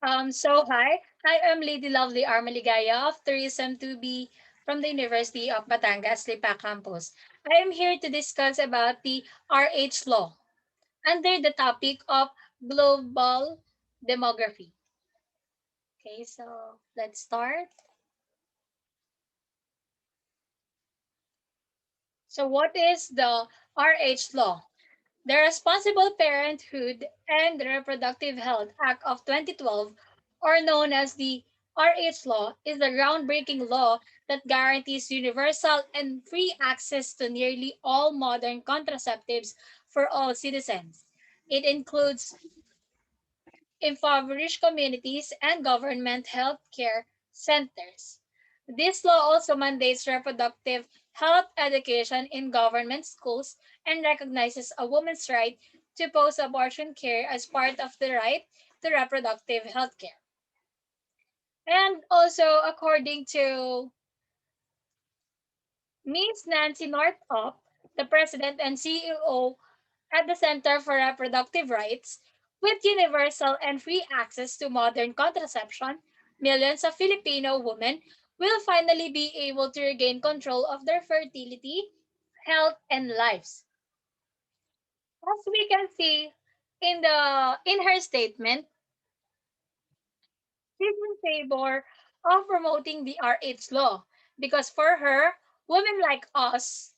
Hi, I am Lady Lovely R. Maligaya of Tourism 2B from the University of Batangas, Lipa Campus. I am here to discuss about the RH law under the topic of global demography. Okay, so let's start. So what is the RH law? The Responsible Parenthood and Reproductive Health Act of 2012, or known as the RH Law, is a groundbreaking law that guarantees universal and free access to nearly all modern contraceptives for all citizens. It includes impoverished communities and government health care centers. This law also mandates reproductive health education in government schools and recognizes a woman's right to post-abortion care as part of the right to reproductive health care. And also, according to Ms. Nancy Northup, the president and CEO at the Center for Reproductive Rights, with universal and free access to modern contraception, millions of Filipino women will finally be able to regain control of their fertility, health, and lives. As we can see in her statement, she's in favor of promoting the RH law because for her, women like us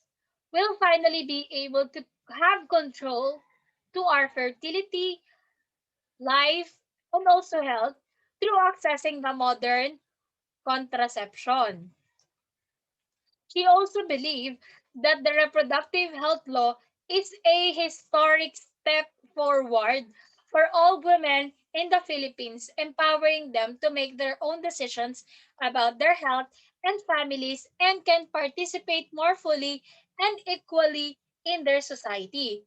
will finally be able to have control to our fertility, life, and also health through accessing the modern contraception. She also believed that the reproductive health law is a historic step forward for all women in the Philippines, empowering them to make their own decisions about their health and families and can participate more fully and equally in their society.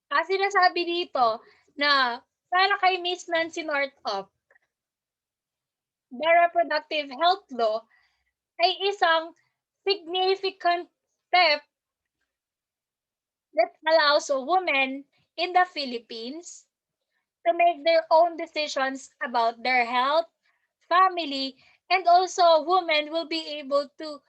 As sinasabi dito na para kay Miss Nancy Northup, the reproductive health law ay isang significant step that allows a women in the Philippines to make their own decisions about their health, family, and also women will be able to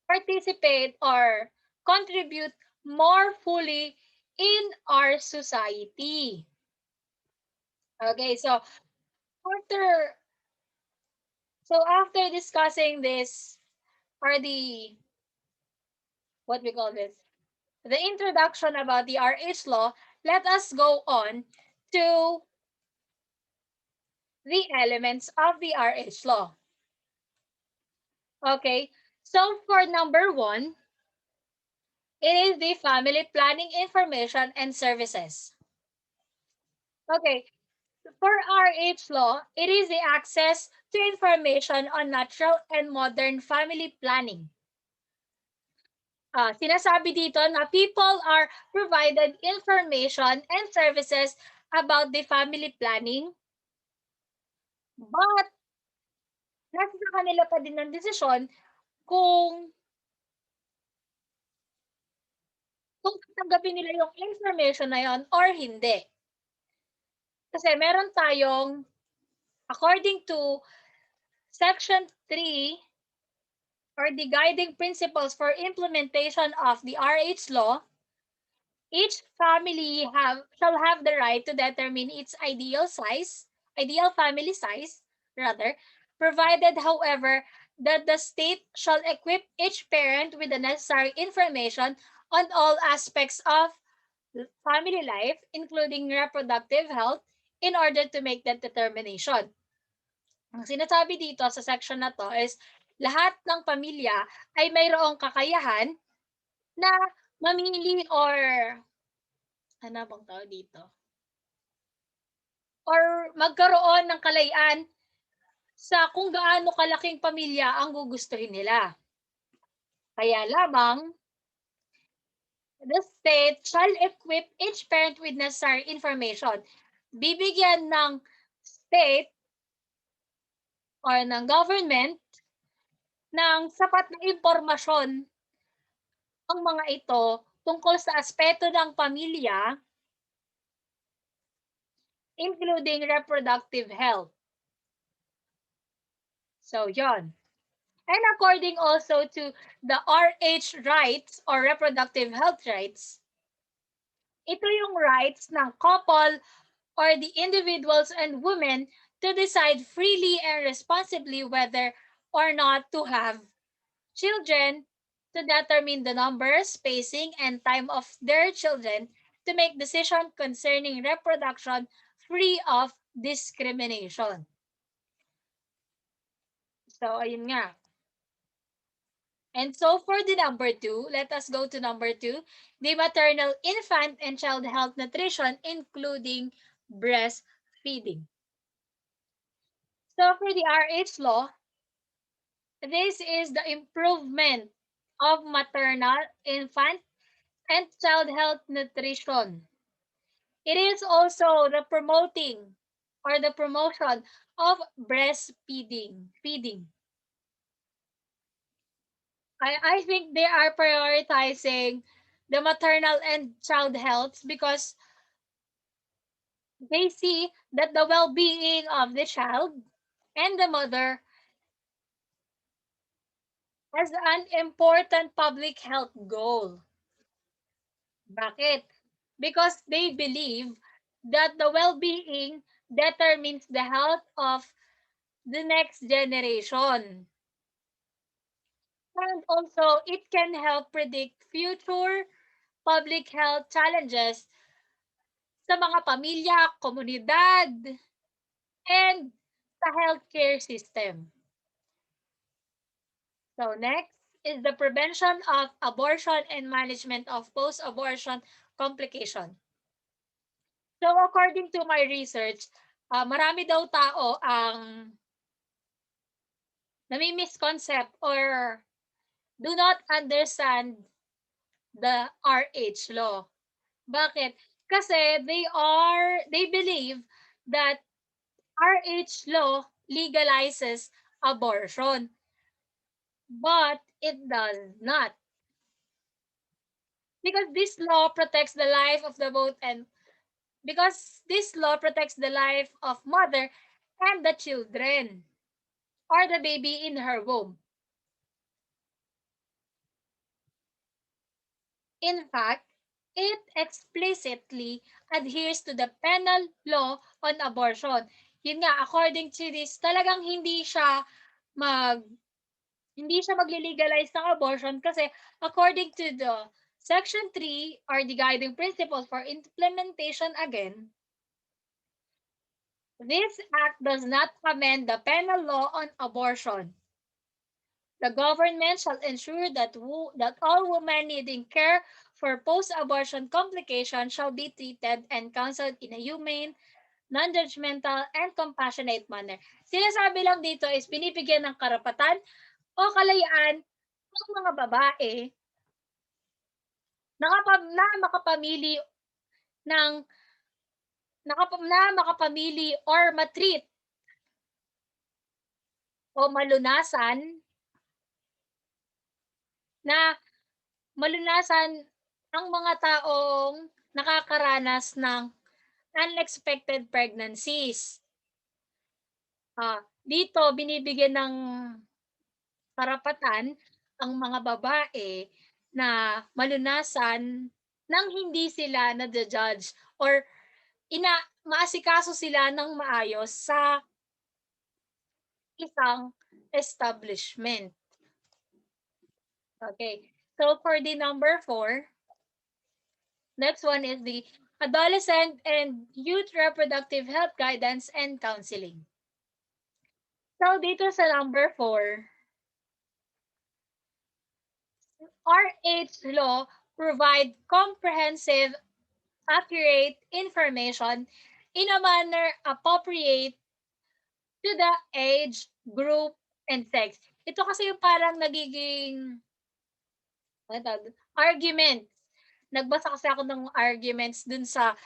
participate or contribute more fully in our society. Okay, so after after discussing this or the what we call this the introduction about the RH law, let us go on to the elements of the RH law. Okay, so for number one, it is the family planning information and services. Okay, for RH law, it is the access to information on natural and modern family planning. Sinasabi dito na people are provided information and services about the family planning, but nasa sa kanila pa din ng desisyon kung tatanggapin nila yung information na yon or hindi. Kasi meron tayong, according to Section 3 or the Guiding Principles for Implementation of the RH Law, each family shall have the right to determine its ideal family size, rather, provided, however, that the state shall equip each parent with the necessary information on all aspects of family life, including reproductive health, in order to make that determination. Ang sinasabi dito sa section na to is lahat ng pamilya ay mayroong kakayahan na mamili or ano bang tawag dito? Or magkaroon ng kalayaan sa kung gaano kalaking pamilya ang gugustuhin nila. Kaya lamang, the state shall equip each parent with necessary information. Bibigyan ng state or ng government ng sapat na impormasyon ang mga ito tungkol sa aspeto ng pamilya including reproductive health. So, yon. And according also to the RH rights or reproductive health rights, ito yung rights ng couple or the individuals and women to decide freely and responsibly whether or not to have children, to determine the number, spacing, and time of their children, to make decisions concerning reproduction free of discrimination. So, ayun nga. And so for the number two, let us go to number two, the maternal, infant, and child health nutrition, including breastfeeding. So for the RH law, this is the improvement of maternal, infant, and child health nutrition. It is also the promoting or the promotion of breastfeeding. Feeding. I think they are prioritizing the maternal and child health because they see that the well-being of the child and the mother as an important public health goal. Bakit? Because they believe that the well-being determines the health of the next generation. And also, it can help predict future public health challenges sa mga pamilya, komunidad, and sa healthcare system. So next is the prevention of abortion and management of post-abortion complication. So according to my research, marami daw tao ang nami-misconcept or do not understand the RH law. Bakit? Kasi they believe that RH law legalizes abortion, but it does not. Because this law protects the life of the both and because this law protects the life of mother and the children or the baby in her womb. In fact, it explicitly adheres to the penal law on abortion. Yun nga, according to this, talagang hindi siya magle-legalize ng abortion kasi according to the Section 3 or the guiding principles for implementation again, this act does not amend the penal law on abortion. The government shall ensure that all women needing care for post-abortion complications shall be treated and counseled in a humane, non-judgmental, and compassionate manner. Sinasabi lang dito is binibigyan ng karapatan o kalayaan ng mga babae na makapamili ng makapamili or matreat o na malunasan ang mga taong nakakaranas ng unexpected pregnancies. Dito binibigyan ng karapatan ang mga babae na malunasan nang hindi sila nade-judge or maasikaso sila ng maayos sa isang establishment. Okay. So for the number 4, next one is the adolescent and youth reproductive health guidance and counseling. So dito sa number 4, RH law provide comprehensive, accurate information in a manner appropriate to the age, group, and sex. Ito kasi yung parang nagiging argument. Nagbasa kasi ako ng arguments dun sa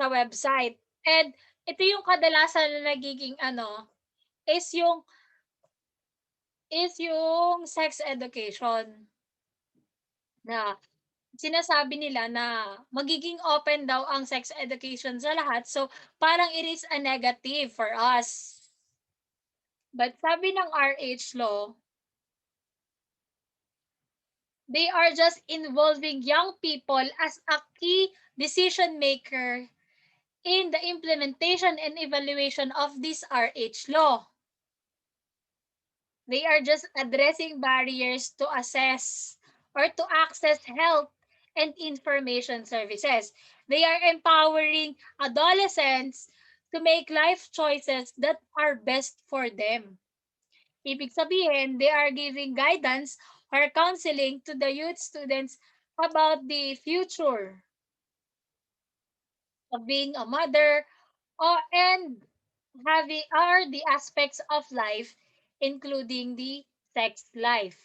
website. And ito yung kadalasan na nagiging is yung sex education na sinasabi nila na magiging open daw ang sex education sa lahat. So, parang it is a negative for us. But sabi ng RH law, they are just involving young people as a key decision maker in the implementation and evaluation of this RH law. They are just addressing barriers to assess or to access health and information services. They are empowering adolescents to make life choices that are best for them. Ibig sabihin, they are giving guidance or counseling to the youth students about the future of being a mother and having are the aspects of life including the sex life.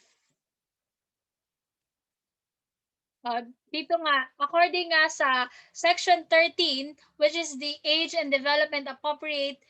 Dito nga, according nga sa Section 13, which is the Age and Development Appropriate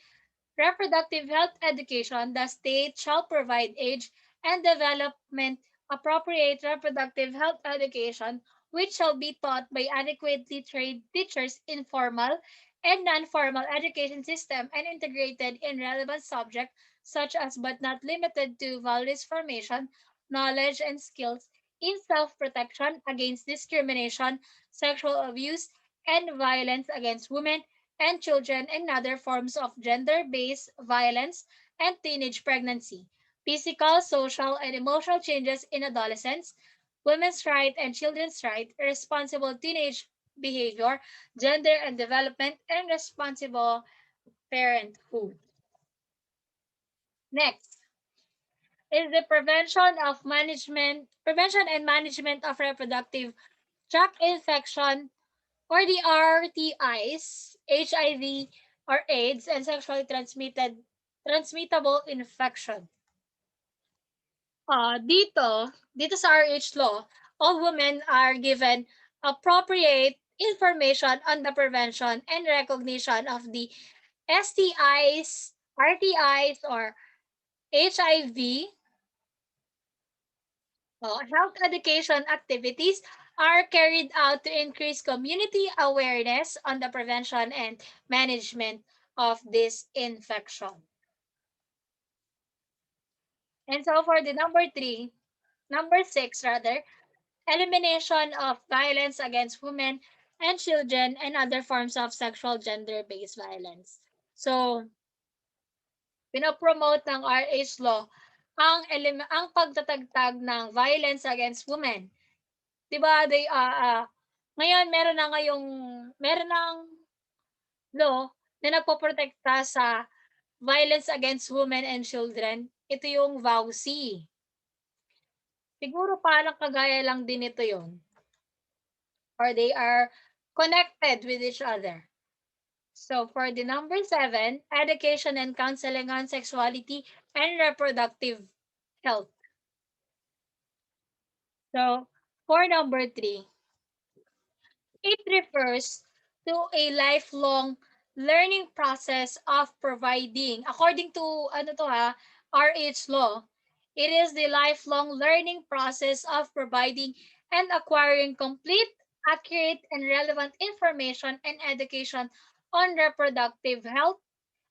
Reproductive Health Education, the state shall provide age and development appropriate reproductive health education, which shall be taught by adequately trained teachers in formal and non-formal education system and integrated in relevant subjects such as but not limited to values formation, knowledge and skills in self-protection against discrimination, sexual abuse, and violence against women and children and other forms of gender-based violence and teenage pregnancy, physical, social, and emotional changes in adolescents, women's rights and children's rights, responsible teenage behavior, gender and development, and responsible parenthood. Next is the prevention and management of reproductive tract infection or the RTIs, HIV or AIDS, and sexually transmittable infection. Dito sa RH law, all women are given appropriate information on the prevention and recognition of the STIs, RTIs, or HIV. Health education activities are carried out to increase community awareness on the prevention and management of this infection. And so for the number six rather, elimination of violence against women and children and other forms of sexual gender-based violence. So, pinopromote ng RH law ang pagtatagtag ng violence against women. 'Di ba ngayon meron ng law na nagpoprotekta sa violence against women and children. Ito yung VAUC. Siguro parang kagaya lang din ito yon or they are connected with each other. So for the number seven, education and counseling on sexuality and reproductive health. So for number three, it refers to a lifelong learning process of providing, according to RH law, it is the lifelong learning process of providing and acquiring complete, accurate, and relevant information and education on reproductive health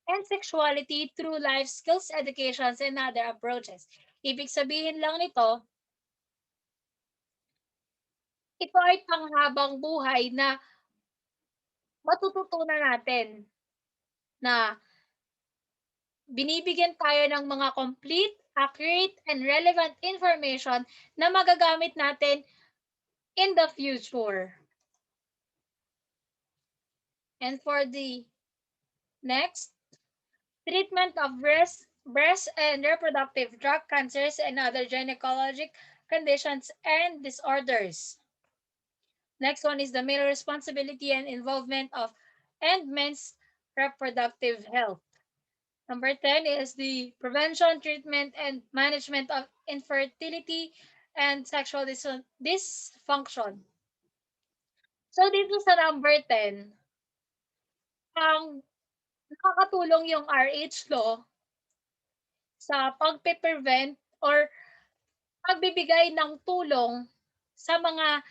and sexuality through life skills educations and other approaches. Ibig sabihin lang nito, ito ay panghabang buhay na matututunan natin na binibigyan tayo ng mga complete, accurate, and relevant information na magagamit natin in the future. And for the next, treatment of breast and reproductive tract cancers and other gynecologic conditions and disorders. Next one is the male responsibility and involvement of and men's reproductive health. Number 10 is the prevention, treatment, and management of infertility and sexual dysfunction. So dito sa number 10, ang nakakatulong yung RH law sa pagpe-prevent or pagbibigay ng tulong sa mga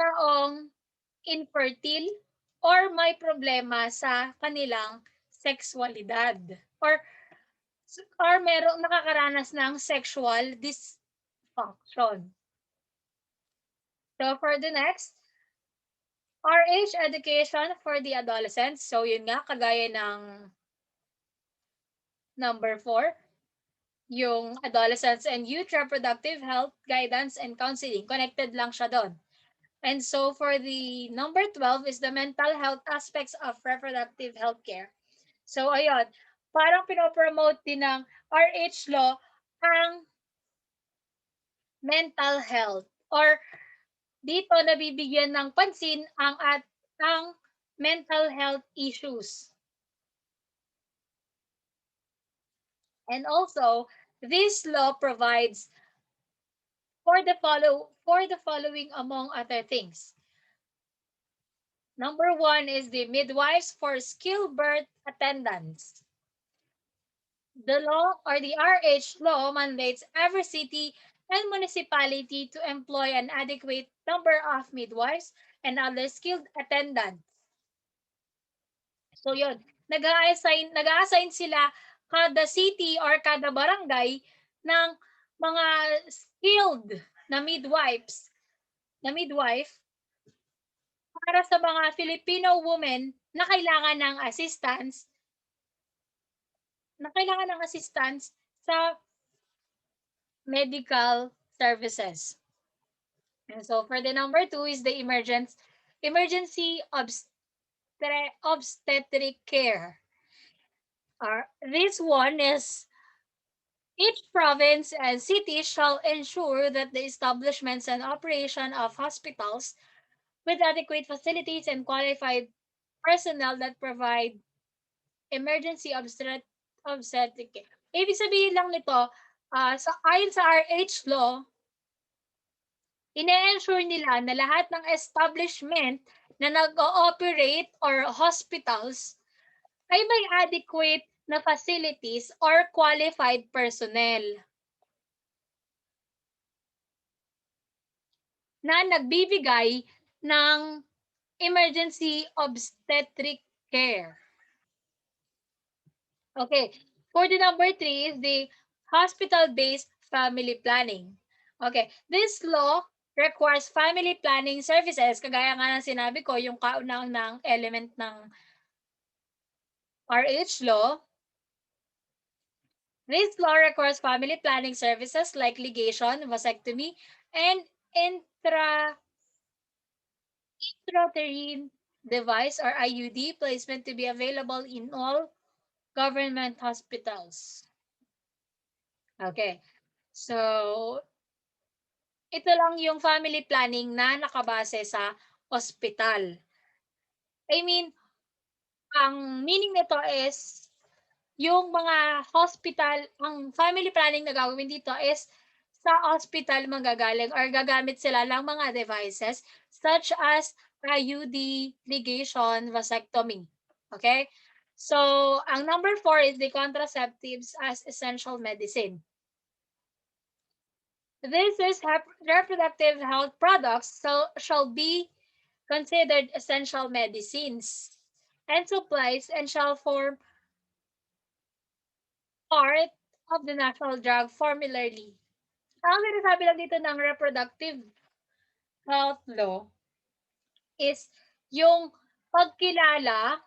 taong infertile or may problema sa kanilang sexualidad or merong nakakaranas ng sexual dysfunction. So for the next, RH education for the adolescents. So yun nga, kagaya ng number 4, yung adolescents and youth reproductive health guidance and counseling. Connected lang siya doon. And so for the number 12 is the mental health aspects of reproductive health care. So ayun, parang pinopromote din ng RH law ang mental health or dito nabibigyan ng pansin ang mental health issues. And also, this law provides for the following among other things. Number 1 is the midwives for skilled birth attendants. The law or the RH law mandates every city and municipality to employ an adequate number of midwives and other skilled attendants. So yun, nag-a-assign sila kada city or kada barangay ng mga skilled na midwife para sa mga Filipino women na kailangan ng assistance sa medical services. And so for the number 2 is the emergency obstetric care. This one is each province and city shall ensure that the establishments and operation of hospitals with adequate facilities and qualified personnel that provide emergency obstetric care. Ibig sabihin lang nito, ayon sa RH law, ine-ensure nila na lahat ng establishment na nag-ooperate or hospitals ay may adequate na facilities or qualified personnel na nagbibigay ng emergency obstetric care. Okay. For the number 3 is the hospital-based family planning. Okay. This law requires family planning services. Kagaya nga ng sinabi ko, yung kaunang element ng RH law. This law requires family planning services like ligation, vasectomy, and intrauterine device or IUD placement to be available in all government hospitals. Okay. So, ito lang yung family planning na nakabase sa ospital. I mean, ang meaning nito is yung mga hospital, ang family planning na gagawin dito is sa hospital manggagaling or gagamit sila ng mga devices such as IUD, ligation, vasectomy. Okay? So, ang number 4 is the contraceptives as essential medicine. This is reproductive health products shall be considered essential medicines and supplies and shall form part of the national drug formulary. Ang sinasabi lang dito ng reproductive health law is yung pagkilala,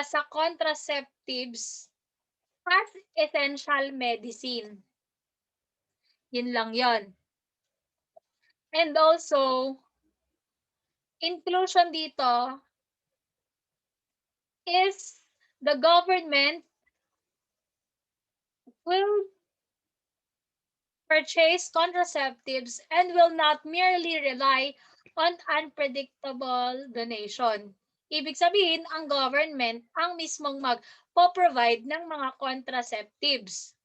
sa contraceptives as essential medicine. Yun lang yon. And also, inclusion dito is the government will purchase contraceptives and will not merely rely on unpredictable donation. Ibig sabihin, ang government ang mismong magpo-provide ng mga contraceptives.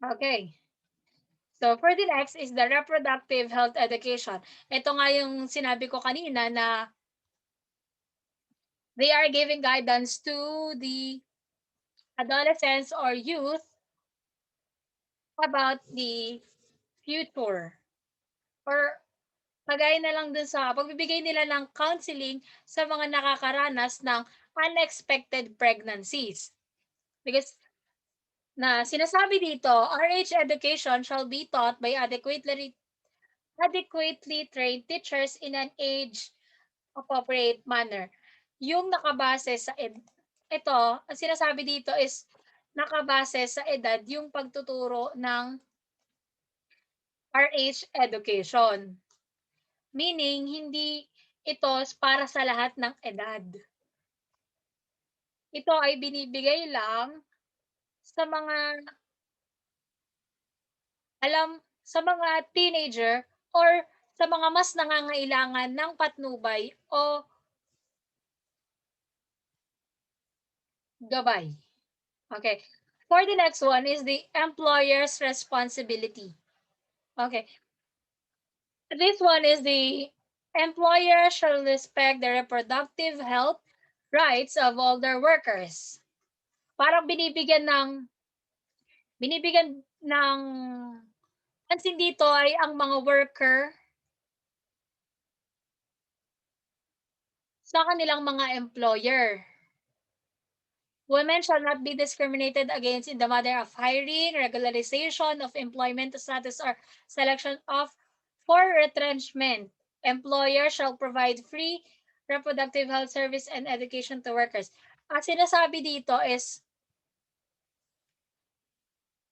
Okay. So for the next is the reproductive health education. Ito nga yung sinabi ko kanina na they are giving guidance to the adolescents or youth about the future, or kagaya na lang dun sa pagbibigay nila ng counseling sa mga nakakaranas ng unexpected pregnancies. Because na sinasabi dito, RH education shall be taught by adequately trained teachers in an age-appropriate manner. Yung nakabase sa ito, ang sinasabi dito is nakabase sa edad yung pagtuturo ng RH education. Meaning, hindi ito para sa lahat ng edad. Ito ay binibigay lang sa mga sa mga teenager or sa mga mas nangangailangan ng patnubay o gabay. Okay. For the next one is the employer's responsibility. Okay. This one is the employer shall respect the reproductive health rights of all their workers. Parang binibigyan ng pansin dito ay ang mga worker sa kanilang mga employer. Women shall not be discriminated against in the matter of hiring, regularization of employment status, or selection of for retrenchment. Employer shall provide free reproductive health service and education to workers. Ang sinasabi dito is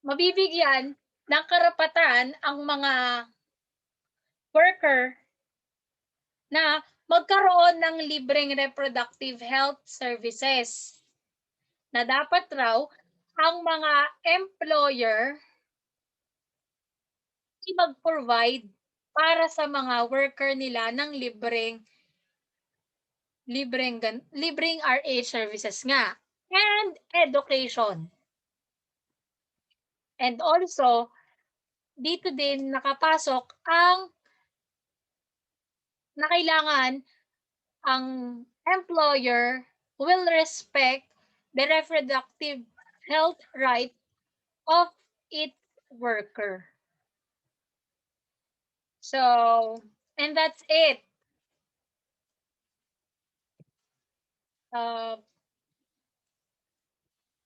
mabibigyan ng karapatan ang mga worker na magkaroon ng libreng reproductive health services na dapat raw ang mga employer mag-provide para sa mga worker nila ng libreng RH services nga and education. And also, dito din nakapasok ang na kailangan ang employer will respect the reproductive health right of its worker. So, and that's it. Uh,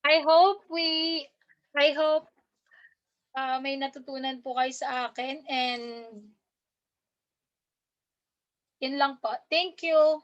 I hope we, I hope may natutunan po kayo sa akin and yun lang po. Thank you.